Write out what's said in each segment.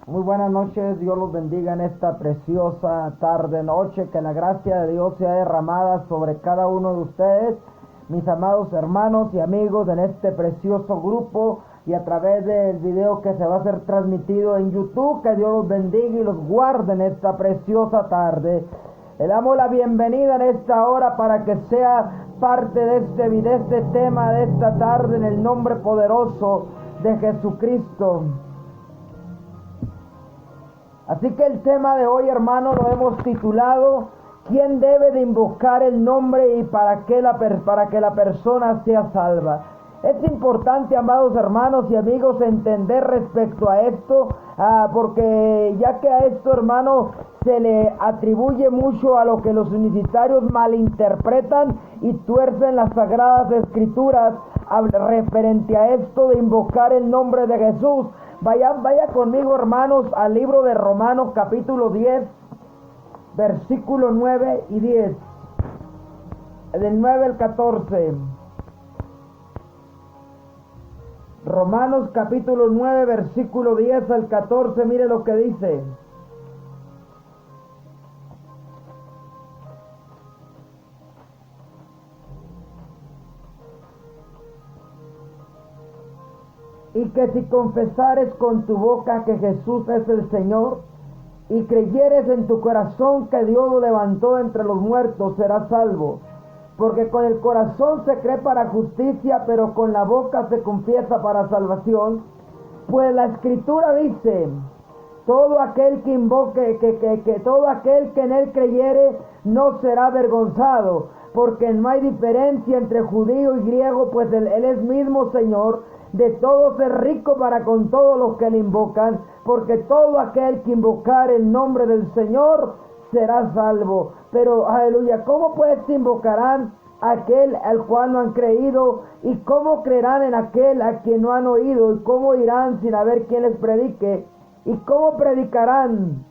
Muy buenas noches, Dios los bendiga en esta preciosa tarde, noche, que la gracia de Dios sea derramada sobre cada uno de ustedes, mis amados hermanos y amigos en este precioso grupo y a través del video que se va a ser transmitido en YouTube. Que Dios los bendiga y los guarde en esta preciosa tarde. Le damos la bienvenida en esta hora para que sea parte de este video, este tema de esta tarde, en el nombre poderoso de Jesucristo. Así que el tema de hoy, hermano, lo hemos titulado ¿quién debe de invocar el nombre y para que la persona sea salva? Es importante, amados hermanos y amigos, entender respecto a esto, porque ya que a esto, hermano, se le atribuye mucho a lo que los universitarios malinterpretan y tuercen las sagradas escrituras referente a esto de invocar el nombre de Jesús. Vaya conmigo, hermanos, al libro de Romanos capítulo 10, versículo 9 y 10. Del 9 al 14. Romanos capítulo 9, versículo 10 al 14, mire lo que dice. Y que si confesares con tu boca que Jesús es el Señor, y creyeres en tu corazón que Dios lo levantó entre los muertos, serás salvo. Porque con el corazón se cree para justicia, pero con la boca se confiesa para salvación. Pues la Escritura dice: todo aquel que invoque, todo aquel que en él creyere, no será avergonzado. Porque no hay diferencia entre judío y griego, pues él es mismo Señor de todos, es rico para con todos los que le invocan. Porque todo aquel que invocar el nombre del Señor será salvo. Pero, aleluya, ¿cómo pues invocarán aquel al cual no han creído? ¿Y cómo creerán en aquel a quien no han oído? ¿Y cómo irán sin haber quien les predique? ¿Y cómo predicarán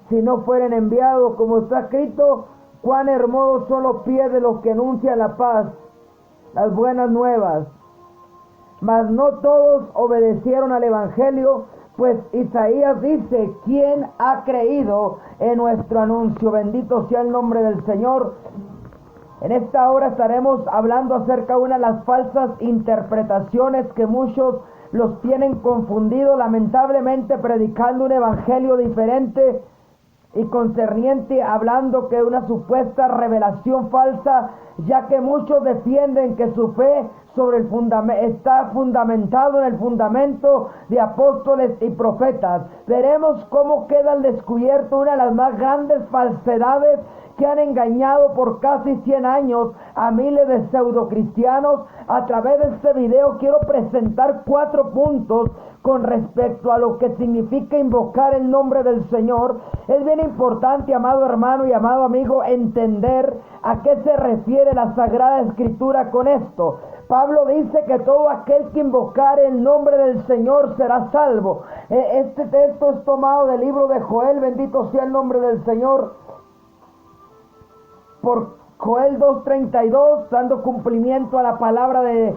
si no fueren enviados? Como está escrito: cuán hermosos son los pies de los que anuncian la paz, las buenas nuevas. Mas no todos obedecieron al Evangelio, pues Isaías dice: ¿quién ha creído en nuestro anuncio? Bendito sea el nombre del Señor. En esta hora estaremos hablando acerca de una de las falsas interpretaciones que muchos los tienen confundido, lamentablemente predicando un evangelio diferente y concerniente, hablando que una supuesta revelación falsa, ya que muchos defienden que su fe está fundamentado en el fundamento de apóstoles y profetas. Veremos cómo queda al descubierto una de las más grandes falsedades que han engañado por casi 100 años a miles de pseudocristianos. A través de este video quiero presentar 4 puntos con respecto a lo que significa invocar el nombre del Señor. Es bien importante, amado hermano y amado amigo, entender a qué se refiere la Sagrada Escritura con esto. Pablo dice que todo aquel que invocar el nombre del Señor será salvo. Este texto es tomado del libro de Joel, bendito sea el nombre del Señor, por Joel 2:32, dando cumplimiento a la palabra de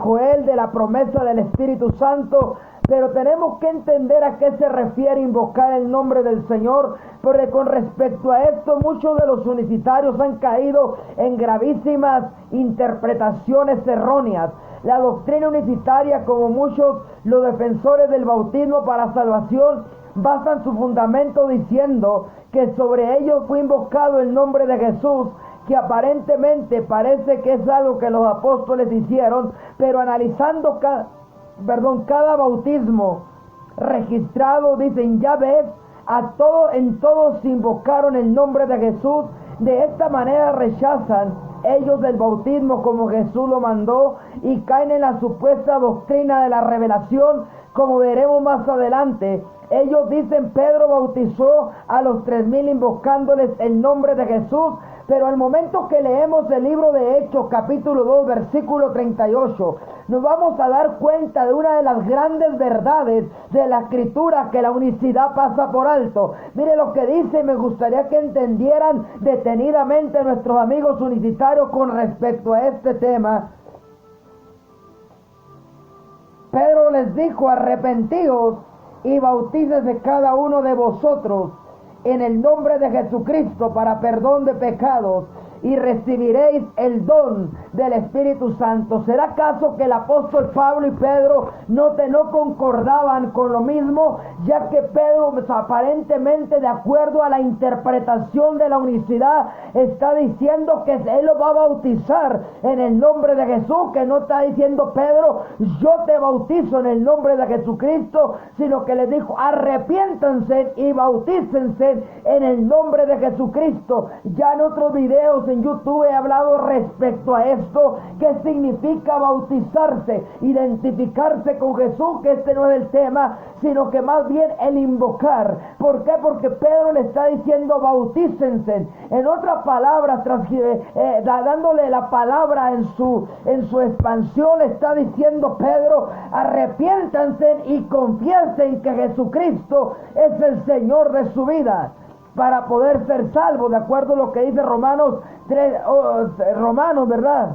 Joel, de la promesa del Espíritu Santo. Pero tenemos que entender a qué se refiere invocar el nombre del Señor, porque con respecto a esto muchos de los unicitarios han caído en gravísimas interpretaciones erróneas. La doctrina unicitaria, como muchos los defensores del bautismo para salvación, basan su fundamento diciendo que sobre ellos fue invocado el nombre de Jesús, que aparentemente parece que es algo que los apóstoles hicieron, pero analizando cada bautismo registrado, dicen: ya ves, en todos invocaron el nombre de Jesús. De esta manera rechazan ellos del bautismo como Jesús lo mandó y caen en la supuesta doctrina de la revelación, como veremos más adelante. Ellos dicen: Pedro bautizó a los 3,000 invocándoles el nombre de Jesús. Pero al momento que leemos el libro de Hechos capítulo 2 versículo 38, nos vamos a dar cuenta de una de las grandes verdades de la Escritura que la unicidad pasa por alto. Mire lo que dice, y me gustaría que entendieran detenidamente nuestros amigos unicitarios con respecto a este tema. Pedro les dijo: arrepentíos y bautícese cada uno de vosotros en el nombre de Jesucristo para perdón de pecados, y recibiréis el don del Espíritu Santo. ¿Será acaso que el apóstol Pablo y Pedro no concordaban con lo mismo? Ya que Pedro, aparentemente de acuerdo a la interpretación de la unicidad, está diciendo que él lo va a bautizar en el nombre de Jesús, que no está diciendo Pedro: yo te bautizo en el nombre de Jesucristo, sino que les dijo: arrepiéntanse y bautícense en el nombre de Jesucristo. Ya en otros videos en YouTube he hablado respecto a esto, qué significa bautizarse, identificarse con Jesús, que este no es el tema, sino que más bien el invocar. ¿Por qué? Porque Pedro le está diciendo: bautícense. En otras palabras, dándole la palabra en su expansión, le está diciendo Pedro: arrepiéntanse y confiesen que Jesucristo es el Señor de su vida, para poder ser salvo, de acuerdo a lo que dice Romanos 3, Romanos, ¿verdad?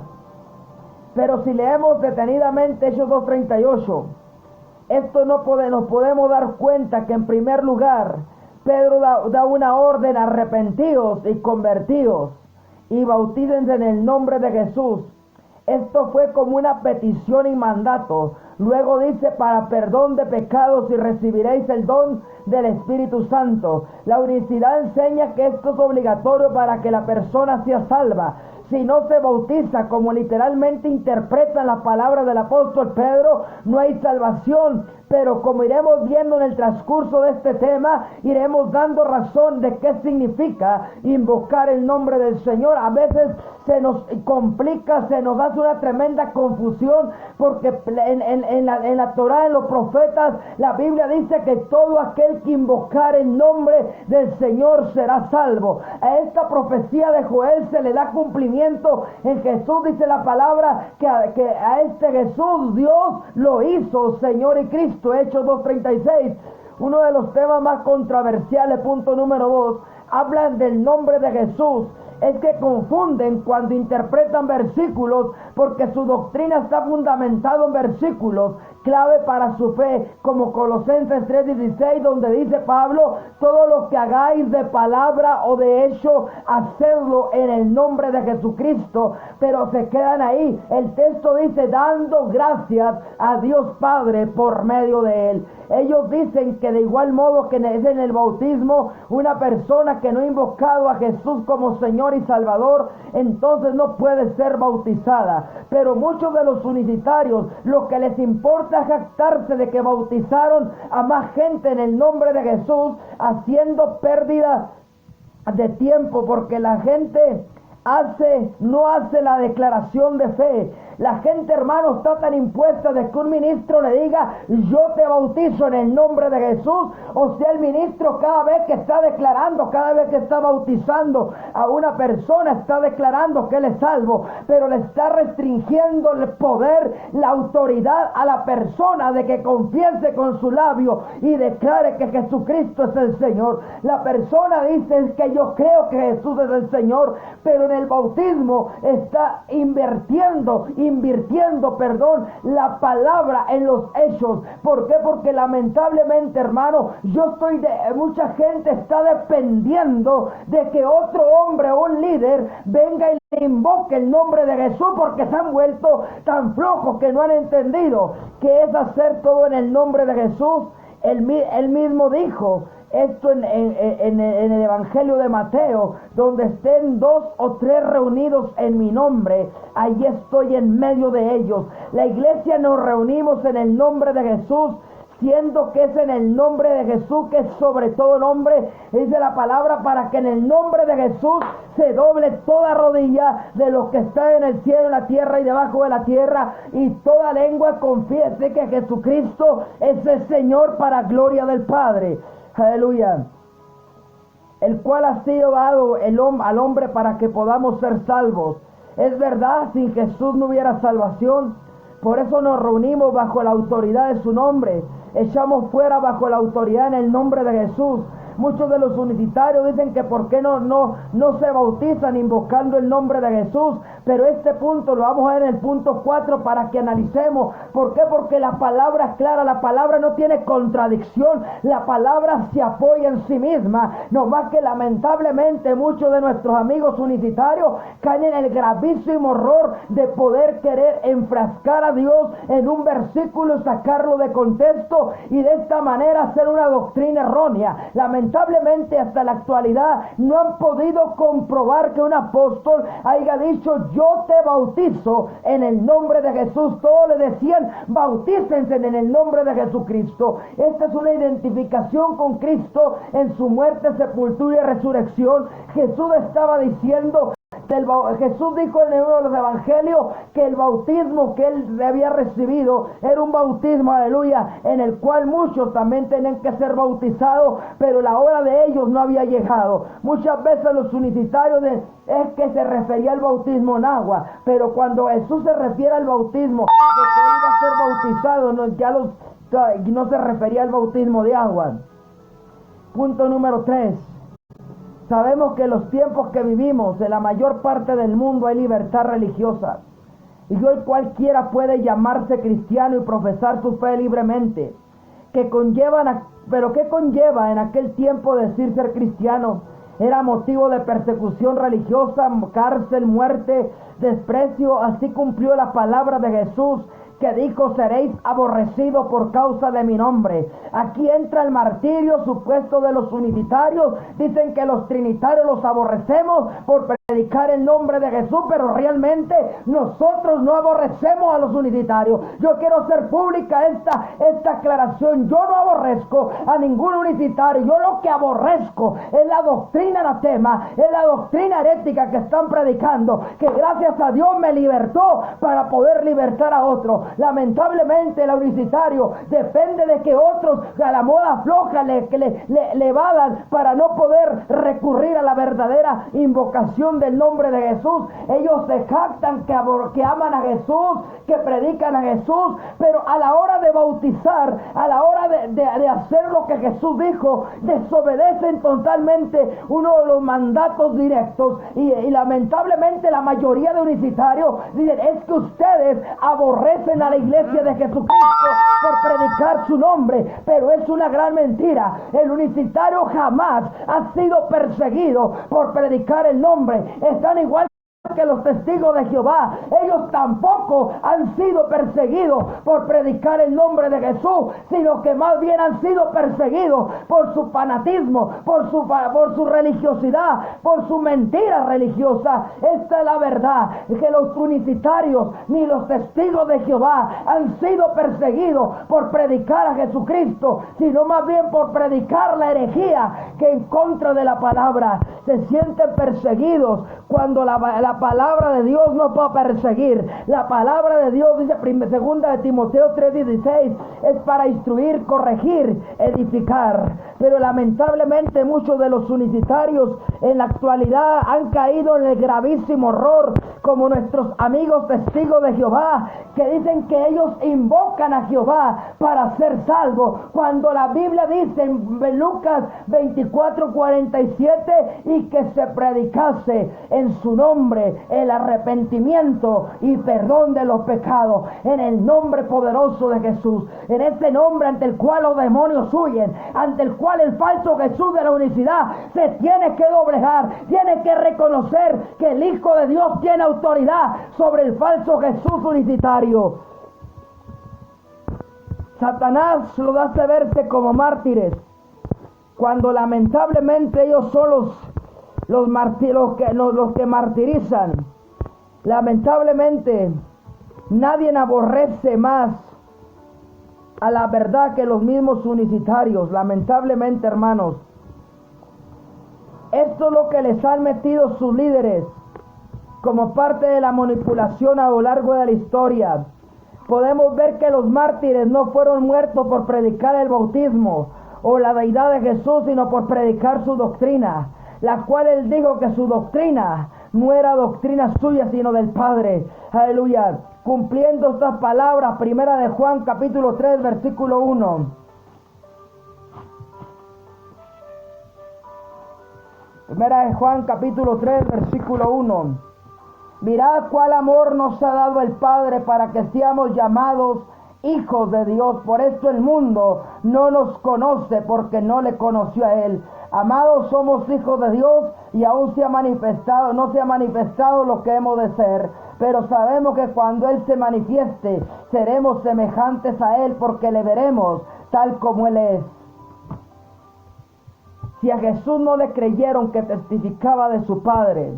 Pero si leemos detenidamente Hechos 2:38, esto nos podemos dar cuenta que en primer lugar Pedro da una orden: arrepentíos y convertíos y bautícense en el nombre de Jesús. Esto fue como una petición y mandato. Luego dice: para perdón de pecados y recibiréis el don del Espíritu Santo. La unicidad enseña que esto es obligatorio para que la persona sea salva. Si no se bautiza, como literalmente interpreta la palabra del apóstol Pedro, no hay salvación. Pero como iremos viendo en el transcurso de este tema, iremos dando razón de qué significa invocar el nombre del Señor. A veces se nos complica, se nos hace una tremenda confusión, porque en la Torah, en los profetas, la Biblia dice que todo aquel que invocar el nombre del Señor será salvo. A esta profecía de Joel se le da cumplimiento en Jesús. Dice la palabra que a este Jesús Dios lo hizo Señor y Cristo. Hechos 2:36. Uno de los temas más controversiales, punto número 2, hablan del nombre de Jesús. Es que confunden cuando interpretan versículos, porque su doctrina está fundamentada en versículos clave para su fe, como Colosenses 3:16, donde dice Pablo: todo lo que hagáis de palabra o de hecho, hacedlo en el nombre de Jesucristo. Pero se quedan ahí. El texto dice: dando gracias a Dios Padre por medio de él. Ellos dicen que de igual modo que es en el bautismo, una persona que no ha invocado a Jesús como Señor y Salvador, entonces no puede ser bautizada. Pero muchos de los unicitarios, lo que les importa es jactarse de que bautizaron a más gente en el nombre de Jesús, haciendo pérdida de tiempo, porque la gente no hace la declaración de fe. La gente, hermano, está tan impuesta de que un ministro le diga: yo te bautizo en el nombre de Jesús. O sea, el ministro cada vez que está declarando, cada vez que está bautizando a una persona, está declarando que él es salvo, pero le está restringiendo el poder, la autoridad a la persona de que confiese con su labio y declare que Jesucristo es el Señor. La persona dice: que yo creo que Jesús es el Señor, pero en el bautismo está invirtiendo la palabra en los hechos. ¿Por qué? Porque lamentablemente, hermano, mucha gente está dependiendo de que otro hombre o un líder venga y le invoque el nombre de Jesús, porque se han vuelto tan flojos que no han entendido que es hacer todo en el nombre de Jesús. Él mismo dijo esto en el Evangelio de Mateo: donde estén 2 o 3 reunidos en mi nombre, allí estoy en medio de ellos. La iglesia nos reunimos en el nombre de Jesús, siendo que es en el nombre de Jesús, que es sobre todo nombre, dice la palabra, para que en el nombre de Jesús se doble toda rodilla de los que están en el cielo, en la tierra y debajo de la tierra, y toda lengua confiese que Jesucristo es el Señor, para gloria del Padre. Aleluya. El cual ha sido dado al hombre para que podamos ser salvos. Es verdad, sin Jesús no hubiera salvación. Por eso nos reunimos bajo la autoridad de su nombre. Echamos fuera bajo la autoridad en el nombre de Jesús. Muchos de los universitarios dicen que por qué no se bautizan invocando el nombre de Jesús, pero este punto lo vamos a ver en el punto 4 para que analicemos. ¿Por qué? Porque la palabra es clara, la palabra no tiene contradicción, la palabra se apoya en sí misma, no más que lamentablemente muchos de nuestros amigos universitarios caen en el gravísimo error de poder querer enfrascar a Dios en un versículo y sacarlo de contexto y de esta manera hacer una doctrina errónea. Lamentablemente hasta la actualidad no han podido comprobar que un apóstol haya dicho: yo te bautizo en el nombre de Jesús. Todos le decían: bautícense en el nombre de Jesucristo. Esta es una identificación con Cristo en su muerte, sepultura y resurrección. Jesús estaba diciendo, Jesús dijo en uno de los evangelios que el bautismo que él había recibido era un bautismo, aleluya, en el cual muchos también tenían que ser bautizados, pero la hora de ellos no había llegado. Muchas veces los universitarios es que se refería al bautismo en agua, pero cuando Jesús se refiere al bautismo de que iba a ser bautizado, no se refería al bautismo de agua. Punto número 3. Sabemos que en los tiempos que vivimos, en la mayor parte del mundo hay libertad religiosa. Y hoy cualquiera puede llamarse cristiano y profesar su fe libremente. Pero ¿qué conlleva en aquel tiempo decir ser cristiano? Era motivo de persecución religiosa, cárcel, muerte, desprecio. Así cumplió la palabra de Jesús, que dijo: seréis aborrecidos por causa de mi nombre. Aquí entra el martirio supuesto de los unitarios. Dicen que los trinitarios los aborrecemos por predicar el nombre de Jesús, pero realmente nosotros no aborrecemos a los unitarios. Yo quiero hacer pública esta aclaración. Yo no aborrezco a ningún unitario. Yo lo que aborrezco es la doctrina anatema, es la doctrina herética que están predicando, que gracias a Dios me libertó para poder libertar a otros. Lamentablemente el universitario depende de que otros a la moda floja le evadan para no poder recurrir a la verdadera invocación del nombre de Jesús. Ellos se jactan que aman a Jesús, que predican a Jesús, pero a la hora de bautizar, a la hora de hacer lo que Jesús dijo, desobedecen totalmente uno de los mandatos directos. Y lamentablemente la mayoría de universitarios dicen: es que ustedes aborrecen a la iglesia de Jesucristo por predicar su nombre, pero es una gran mentira. El universitario jamás ha sido perseguido por predicar el nombre. Están igual que los testigos de Jehová. Ellos tampoco han sido perseguidos por predicar el nombre de Jesús, sino que más bien han sido perseguidos por su fanatismo, por su religiosidad, por su mentira religiosa. Esta es la verdad, que los universitarios ni los testigos de Jehová han sido perseguidos por predicar a Jesucristo, sino más bien por predicar la herejía que en contra de la palabra. Se sienten perseguidos cuando la palabra de Dios no puede perseguir. La palabra de Dios, dice segunda de Timoteo 3:16, es para instruir, corregir, edificar. Pero lamentablemente muchos de los universitarios en la actualidad han caído en el gravísimo error, como nuestros amigos testigos de Jehová, que dicen que ellos invocan a Jehová para ser salvos, cuando la Biblia dice en Lucas 24:47, y que se predicase en su nombre el arrepentimiento y perdón de los pecados, en el nombre poderoso de Jesús, en ese nombre ante el cual los demonios huyen, ante el cual el falso Jesús de la unicidad se tiene que doblegar, tiene que reconocer que el Hijo de Dios tiene autoridad sobre el falso Jesús unicitario. Satanás los hace verse como mártires, cuando lamentablemente ellos son los que martirizan. Lamentablemente nadie aborrece más a la verdad que los mismos unicitarios. Lamentablemente, hermanos, esto es lo que les han metido sus líderes como parte de la manipulación a lo largo de la historia. Podemos ver que los mártires no fueron muertos por predicar el bautismo o la deidad de Jesús, sino por predicar su doctrina, la cual él dijo que su doctrina no era doctrina suya, sino del Padre. Aleluya. Cumpliendo estas palabras, primera de Juan capítulo 3 versículo 1. Primera de Juan capítulo 3, versículo 1. Mirad cuál amor nos ha dado el Padre para que seamos llamados hijos de Dios. Por esto el mundo no nos conoce, porque no le conoció a Él. Amados, somos hijos de Dios y aún no se ha manifestado lo que hemos de ser. Pero sabemos que cuando Él se manifieste, seremos semejantes a Él, porque le veremos tal como Él es. Si a Jesús no le creyeron que testificaba de su Padre,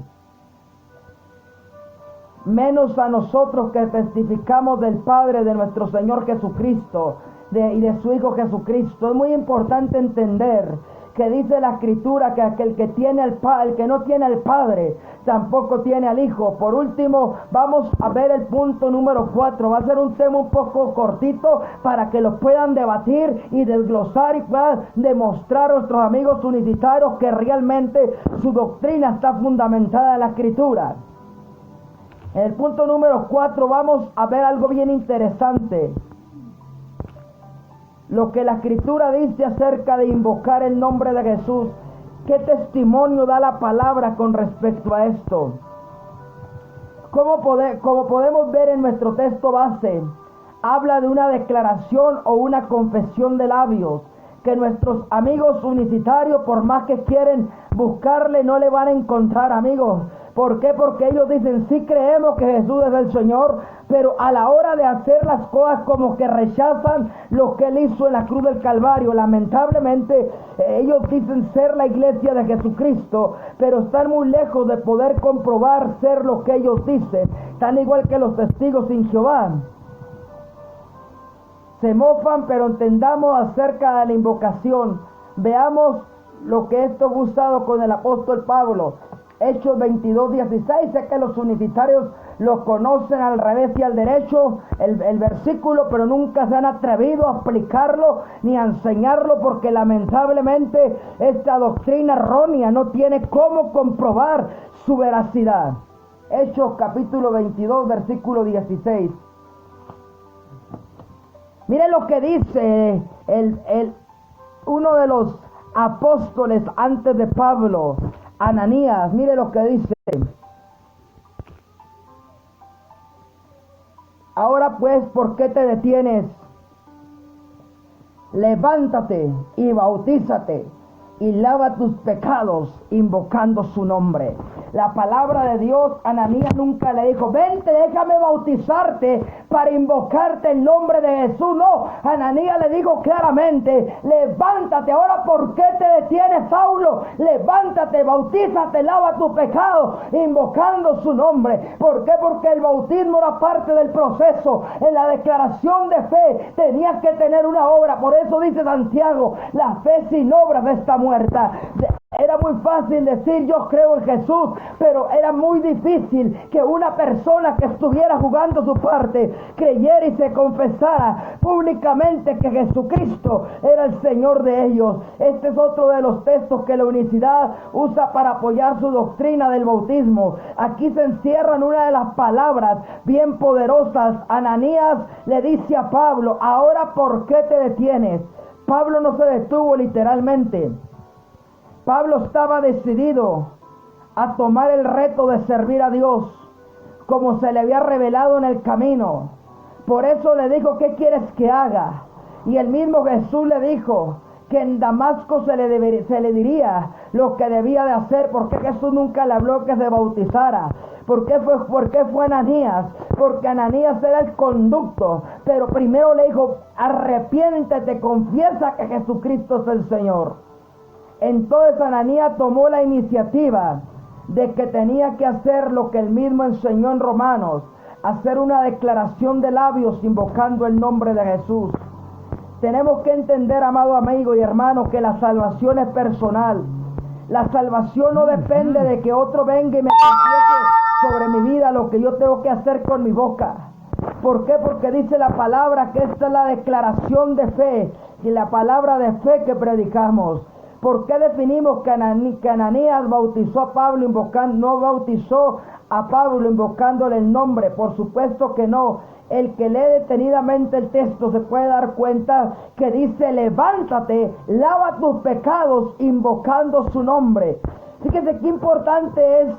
menos a nosotros que testificamos del Padre de nuestro Señor Jesucristo y de su Hijo Jesucristo. Es muy importante entender que dice la Escritura que aquel que tiene el que no tiene al Padre, tampoco tiene al Hijo. Por último, vamos a ver el punto número 4. Va a ser un tema un poco cortito para que lo puedan debatir y desglosar y puedan demostrar a nuestros amigos universitarios que realmente su doctrina está fundamentada en la Escritura. En el punto número 4 vamos a ver algo bien interesante. Lo que la Escritura dice acerca de invocar el nombre de Jesús. ¿Qué testimonio da la palabra con respecto a esto? Como podemos ver en nuestro texto base, habla de una declaración o una confesión de labios que nuestros amigos universitarios, por más que quieren buscarle, no le van a encontrar, amigos. ¿Por qué? Porque ellos dicen, sí creemos que Jesús es el Señor, pero a la hora de hacer las cosas como que rechazan lo que Él hizo en la cruz del Calvario. Lamentablemente, ellos dicen ser la iglesia de Jesucristo, pero están muy lejos de poder comprobar ser lo que ellos dicen. Tan igual que los testigos sin Jehová. Se mofan, pero entendamos acerca de la invocación. Veamos lo que esto fue usado con el apóstol Pablo. Hechos 22:16, sé que los universitarios lo conocen al revés y al derecho, el versículo, pero nunca se han atrevido a aplicarlo ni a enseñarlo, porque lamentablemente esta doctrina errónea no tiene cómo comprobar su veracidad. Hechos capítulo 22, versículo 16. Mire lo que dice uno de los apóstoles antes de Pablo, Ananías. Mire lo que dice. Ahora pues, ¿por qué te detienes? Levántate y bautízate y lava tus pecados invocando su nombre. La palabra de Dios, Ananías nunca le dijo, vente, déjame bautizarte para invocarte el nombre de Jesús. No, Ananías le dijo claramente, levántate. Ahora, ¿por qué te detienes, Saulo? Levántate, bautízate, lava tu pecado invocando su nombre. ¿Por qué? Porque el bautismo era parte del proceso. En la declaración de fe tenías que tener una obra. Por eso dice Santiago, la fe sin obras está muerta. Era muy fácil decir yo creo en Jesús, pero era muy difícil que una persona que estuviera jugando su parte creyera y se confesara públicamente que Jesucristo era el Señor de ellos. Este es otro de los textos que la universidad usa para apoyar su doctrina del bautismo. Aquí se encierran una de las palabras bien poderosas. Ananías le dice a Pablo, ahora ¿por qué te detienes? Pablo no se detuvo literalmente. Pablo estaba decidido a tomar el reto de servir a Dios como se le había revelado en el camino. Por eso le dijo, ¿qué quieres que haga? Y el mismo Jesús le dijo que en Damasco se le diría lo que debía de hacer. Porque Jesús nunca le habló que se bautizara. ¿Por qué fue Ananías? Porque Ananías era el conducto. Pero primero le dijo, arrepiéntete, confiesa que Jesucristo es el Señor. Entonces Ananías tomó la iniciativa de que tenía que hacer lo que él mismo enseñó en Romanos, hacer una declaración de labios invocando el nombre de Jesús. Tenemos que entender, amado amigo y hermano, que la salvación es personal. La salvación no depende de que otro venga y me confiese sobre mi vida lo que yo tengo que hacer con mi boca. ¿Por qué? Porque dice la palabra que esta es la declaración de fe y la palabra de fe que predicamos. ¿Por qué definimos que Ananías bautizó a Pablo no bautizó a Pablo invocándole el nombre? Por supuesto que no. El que lee detenidamente el texto se puede dar cuenta que dice, levántate, lava tus pecados invocando su nombre. Fíjese qué importante es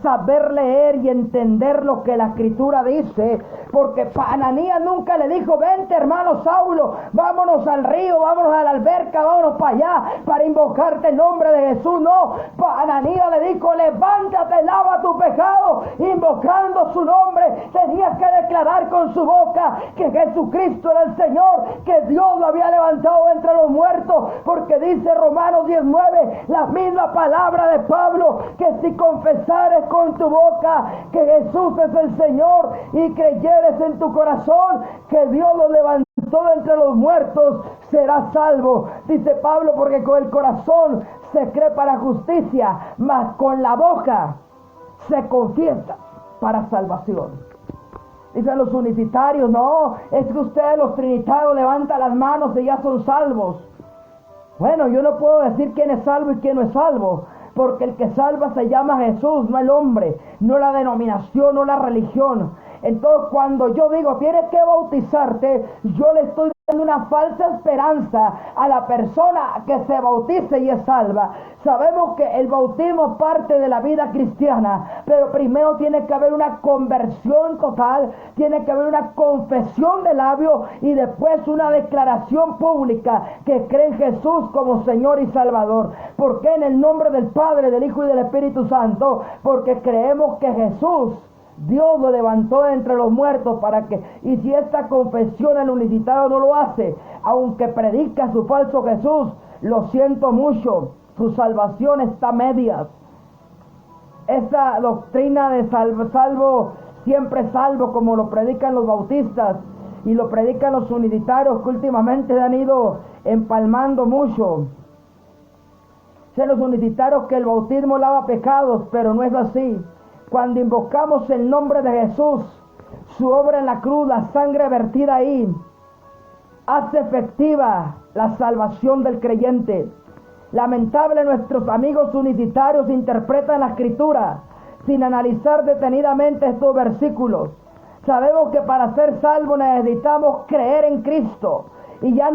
saber leer y entender lo que la Escritura dice, porque Ananías nunca le dijo: vente, hermano Saulo, vámonos al río, vámonos a la alberca, vámonos para allá para invocarte el nombre de Jesús. No, Ananías le dijo: levántate, lava tu pecado, invocando su nombre. Tenía que declarar con su boca que Jesucristo era el Señor, que Dios lo había levantado entre los muertos, porque dice Romanos 19, la misma palabra de Pablo, que si confesares con tu boca que Jesús es el Señor y creyeres en tu corazón que Dios lo levantó de entre los muertos, serás salvo. Dice Pablo, porque con el corazón se cree para justicia, mas con la boca se confiesa para salvación. Dicen los unitarios: no, es que ustedes los trinitarios levantan las manos y ya son salvos. Bueno, yo no puedo decir quién es salvo y quién no es salvo, porque el que salva se llama Jesús, no el hombre, no la denominación, no la religión. Entonces, cuando yo digo tienes que bautizarte, yo le estoy dando una falsa esperanza a la persona que se bautice y es salva. Sabemos que el bautismo es parte de la vida cristiana, pero primero tiene que haber una conversión total, tiene que haber una confesión de labios y después una declaración pública que cree en Jesús como Señor y Salvador. ¿Por qué? En el nombre del Padre, del Hijo y del Espíritu Santo, porque creemos que Jesús, Dios lo levantó de entre los muertos para que, y si esta confesión el unitario no lo hace, aunque predica su falso Jesús, lo siento mucho, su salvación está a medias. Esa doctrina de salvo, siempre salvo, como lo predican los bautistas y lo predican los unitarios, que últimamente han ido empalmando mucho. Dicen los unitarios que el bautismo lava pecados, pero no es así. Cuando invocamos el nombre de Jesús, su obra en la cruz, la sangre vertida ahí, hace efectiva la salvación del creyente. Lamentable, nuestros amigos unitarios interpretan la Escritura sin analizar detenidamente estos versículos. Sabemos que para ser salvos necesitamos creer en Cristo y ya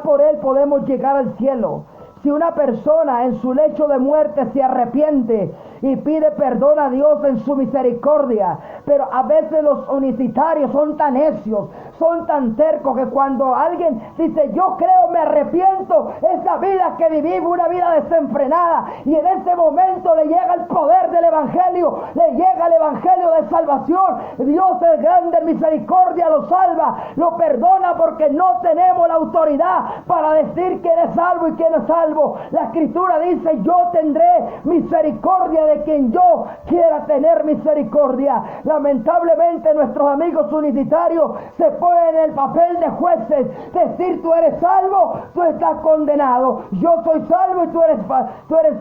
por Él podemos llegar al cielo. Si una persona en su lecho de muerte se arrepiente y pide perdón a Dios en su misericordia, pero a veces los unitarios son tan necios, son tan tercos, que cuando alguien dice yo creo, me arrepiento, esa vida que viví fue una vida desenfrenada, y en ese momento le llega el poder del Evangelio, le llega el Evangelio de salvación. Dios es grande en misericordia, lo salva, lo perdona, porque no tenemos la autoridad para decir quién es salvo y quién no es salvo. La Escritura dice: yo tendré misericordia de quien yo quiera tener misericordia. Lamentablemente nuestros amigos unitarios se ponen en el papel de jueces, decir tú eres salvo, tú estás condenado, yo soy salvo y tú eres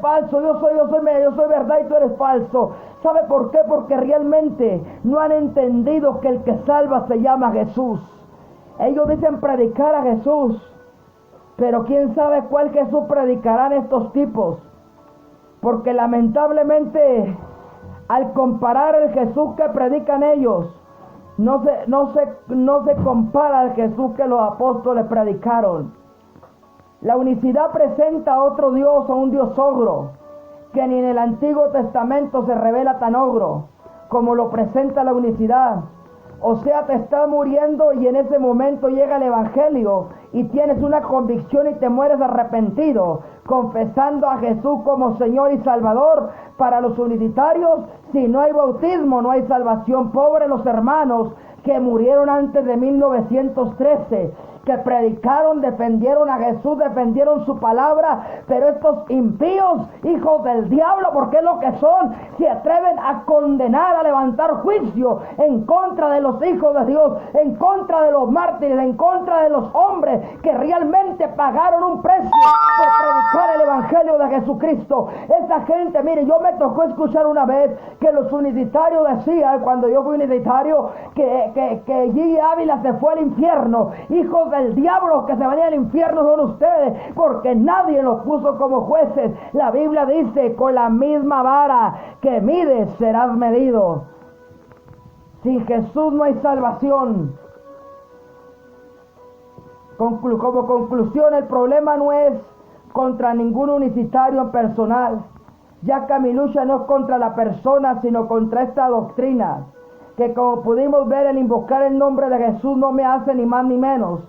falso, yo soy verdad y tú eres falso. ¿Sabe por qué? Porque realmente no han entendido que el que salva se llama Jesús. Ellos dicen predicar a Jesús, pero quién sabe cuál Jesús predicarán estos tipos, porque lamentablemente al comparar el Jesús que predican ellos, no se compara al Jesús que los apóstoles predicaron. La unicidad presenta a otro Dios, a un Dios ogro, que ni en el Antiguo Testamento se revela tan ogro como lo presenta la unicidad. O sea, te estás muriendo y en ese momento llega el Evangelio y tienes una convicción y te mueres arrepentido, confesando a Jesús como Señor y Salvador. Para los unitarios, si no hay bautismo, no hay salvación. Pobres los hermanos que murieron antes de 1913, que predicaron, defendieron a Jesús, defendieron su palabra, pero estos impíos, hijos del diablo, porque es lo que son, se atreven a condenar, a levantar juicio en contra de los hijos de Dios, en contra de los mártires, en contra de los hombres que realmente pagaron un precio por predicar el Evangelio de Jesucristo. Esa gente, mire, yo me tocó escuchar una vez que los unitarios decían, cuando yo fui unitario, que G. Ávila se fue al infierno. Hijos del diablo, que se vayan al infierno son ustedes, porque nadie los puso como jueces. La Biblia dice: con la misma vara que mides serás medido. Sin Jesús no hay salvación. Como conclusión, el problema no es contra ningún unicitario en personal, ya que mi lucha no es contra la persona, sino contra esta doctrina, que como pudimos ver, el invocar el nombre de Jesús no me hace ni más ni menos.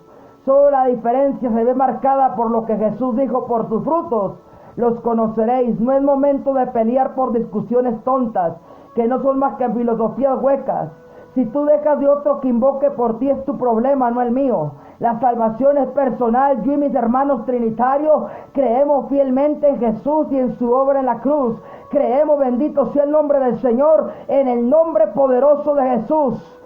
Solo la diferencia se ve marcada por lo que Jesús dijo: por sus frutos los conoceréis. No es momento de pelear por discusiones tontas, que no son más que filosofías huecas. Si tú dejas de otro que invoque por ti, es tu problema, no el mío. La salvación es personal. Yo y mis hermanos trinitarios creemos fielmente en Jesús y en su obra en la cruz. Creemos, bendito sea el nombre del Señor, en el nombre poderoso de Jesús.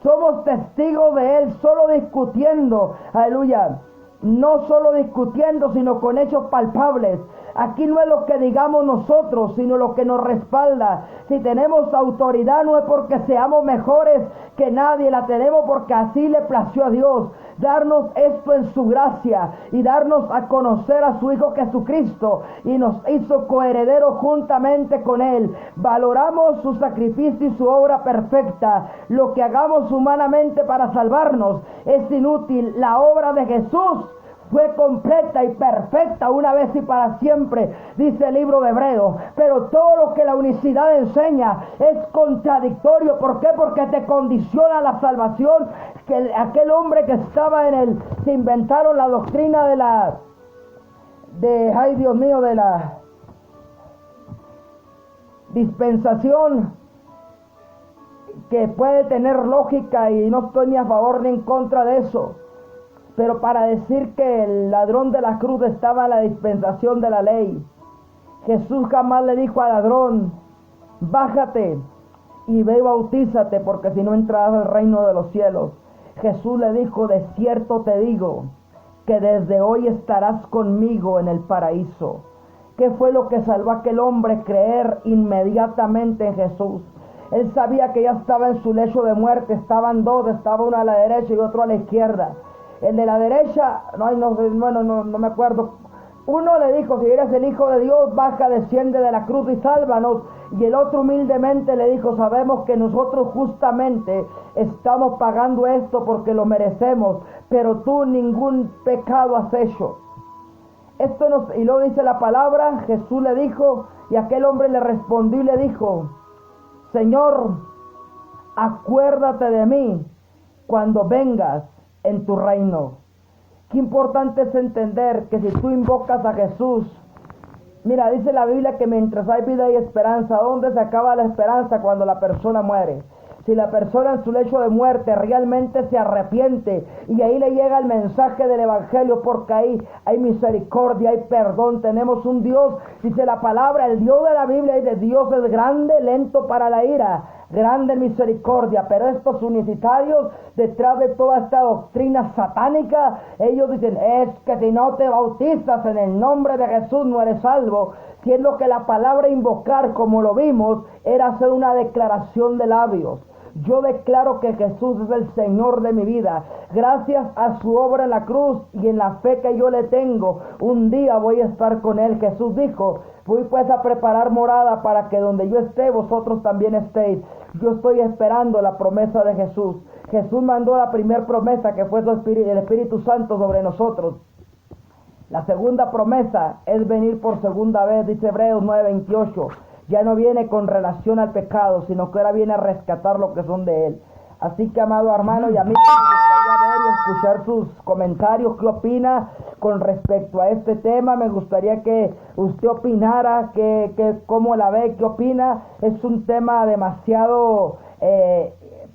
Somos testigos de Él, solo discutiendo, aleluya, no solo discutiendo, sino con hechos palpables. Aquí no es lo que digamos nosotros, sino lo que nos respalda. Si tenemos autoridad, no es porque seamos mejores que nadie, la tenemos porque así le plació a Dios darnos esto en su gracia y darnos a conocer a su Hijo Jesucristo, y nos hizo coherederos juntamente con Él. Valoramos su sacrificio y su obra perfecta. Lo que hagamos humanamente para salvarnos es inútil. La obra de Jesús fue completa y perfecta una vez y para siempre, dice el libro de Hebreos. Pero todo lo que la unicidad enseña es contradictorio. ¿Por qué? Porque te condiciona la salvación. Que aquel hombre que estaba se inventaron la doctrina de la dispensación, que puede tener lógica, y no estoy ni a favor ni en contra de eso. Pero para decir que el ladrón de la cruz estaba en la dispensación de la ley, Jesús jamás le dijo al ladrón: bájate y ve y bautízate, porque si no entrarás al reino de los cielos. Jesús le dijo: de cierto te digo que desde hoy estarás conmigo en el paraíso. ¿Qué fue lo que salvó a aquel hombre? Creer inmediatamente en Jesús. Él sabía que ya estaba en su lecho de muerte. Estaban dos, estaba uno a la derecha y otro a la izquierda. El de la derecha, no me acuerdo. Uno le dijo: si eres el Hijo de Dios, baja, desciende de la cruz y sálvanos. Y el otro humildemente le dijo: sabemos que nosotros justamente estamos pagando esto porque lo merecemos, pero tú ningún pecado has hecho. Y luego dice la palabra: Jesús le dijo, y aquel hombre le respondió y le dijo: Señor, acuérdate de mí cuando vengas en tu reino. Qué importante es entender que si tú invocas a Jesús, mira, dice la Biblia que mientras hay vida hay esperanza. ¿Dónde se acaba la esperanza? Cuando la persona muere. Si la persona en su lecho de muerte realmente se arrepiente, y ahí le llega el mensaje del evangelio, porque ahí hay misericordia, hay perdón. Tenemos un Dios, dice la palabra, el Dios de la Biblia, y de Dios es grande, lento para la ira, grande en misericordia. Pero estos unicitarios, detrás de toda esta doctrina satánica, ellos dicen: es que si no te bautizas en el nombre de Jesús no eres salvo, siendo que la palabra invocar, como lo vimos, era hacer una declaración de labios. Yo declaro que Jesús es el Señor de mi vida. Gracias a su obra en la cruz y en la fe que yo le tengo, un día voy a estar con Él. Jesús dijo: voy pues a preparar morada para que donde yo esté, vosotros también estéis. Yo estoy esperando la promesa de Jesús. Jesús mandó la primera promesa, que fue el Espíritu Santo sobre nosotros. La segunda promesa es venir por segunda vez, dice Hebreos 9:28. Ya no viene con relación al pecado, sino que ahora viene a rescatar lo que son de Él. Así que, amado hermano y amigo, me gustaría ver y escuchar sus comentarios. ¿Qué opina con respecto a este tema? Me gustaría que usted opinara, cómo la ve, qué opina. Es un tema demasiado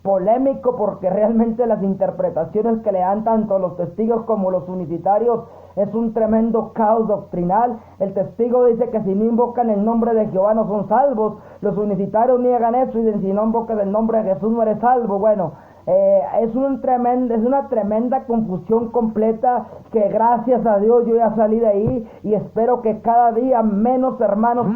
polémico, porque realmente las interpretaciones que le dan tanto los testigos como los unicitarios es un tremendo caos doctrinal. El testigo dice que si no invocan el nombre de Jehová no son salvos. Los unicitarios niegan eso y dicen: si no invocas el nombre de Jesús no eres salvo. Bueno, es una tremenda confusión completa, que gracias a Dios yo ya salí de ahí, y espero que cada día menos hermanos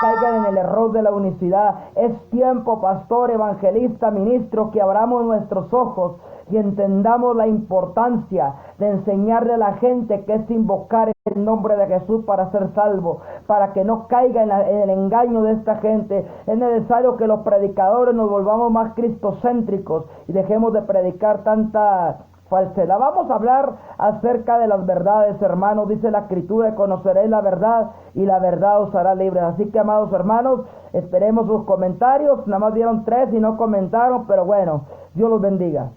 caigan en el error de la unicidad. Es tiempo, pastor, evangelista, ministro, que abramos nuestros ojos y entendamos la importancia de enseñarle a la gente que es invocar el nombre de Jesús para ser salvo, para que no caiga en el engaño de esta gente. Es necesario que los predicadores nos volvamos más cristocéntricos y dejemos de predicar tanta falsedad. Vamos a hablar acerca de las verdades, hermanos. Dice la Escritura: conoceréis la verdad y la verdad os hará libres. Así que, amados hermanos, esperemos sus comentarios. Nada más dieron 3 y no comentaron, pero bueno, Dios los bendiga.